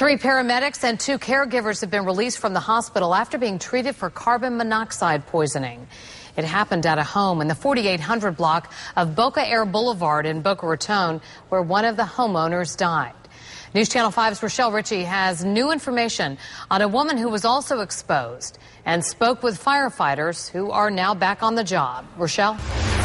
3 paramedics and 2 caregivers have been released from the hospital after being treated for carbon monoxide poisoning. It happened at a home in the 4800 block of Boca Air Boulevard in Boca Raton, where one of the homeowners died. News Channel 5's Rochelle Ritchie has new information on a woman who was also exposed and spoke with firefighters who are now back on the job. Rochelle?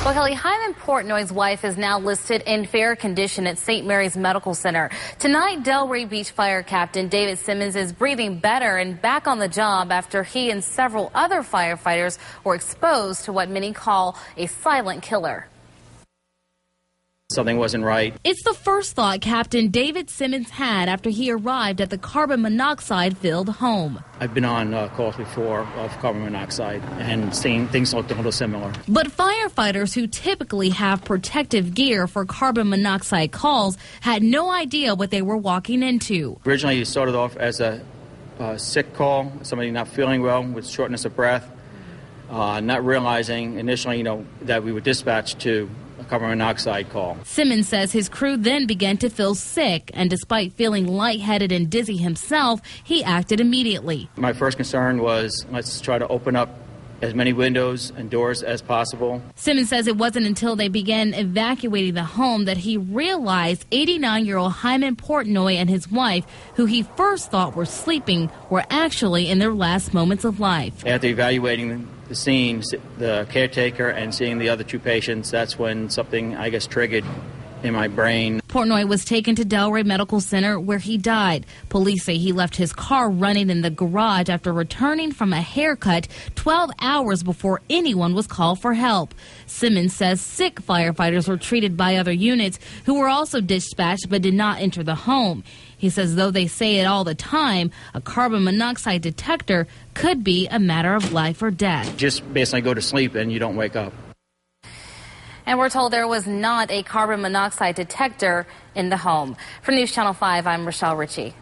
Well, Kelly, Hyman Portnoy's wife is now listed in fair condition at St. Mary's Medical Center. Tonight, Delray Beach Fire Captain David Simmons is breathing better and back on the job after he and several other firefighters were exposed to what many call a silent killer. Something wasn't right. It's the first thought Captain David Simmons had after he arrived at the carbon monoxide-filled home. I've been on calls before of carbon monoxide and seen things look a little similar. But firefighters who typically have protective gear for carbon monoxide calls had no idea what they were walking into. Originally, it started off as a sick call, somebody not feeling well with shortness of breath, not realizing initially, that we were dispatched to a carbon monoxide call. Simmons says his crew then began to feel sick, and despite feeling lightheaded and dizzy himself, he acted immediately. My first concern was, let's try to open up as many windows and doors as possible. Simmons says it wasn't until they began evacuating the home that he realized 89-year-old Hyman Portnoy and his wife, who he first thought were sleeping, were actually in their last moments of life. After evaluating the scene, the caretaker, and seeing the other 2 patients, that's when something, I guess, triggered in my brain. Portnoy was taken to Delray Medical Center, where he died. Police say he left his car running in the garage after returning from a haircut 12 hours before anyone was called for help. Simmons says sick firefighters were treated by other units who were also dispatched but did not enter the home. He says though they say it all the time, a carbon monoxide detector could be a matter of life or death. Just basically go to sleep and you don't wake up. And we're told there was not a carbon monoxide detector in the home. For News Channel 5, I'm Rochelle Ritchie.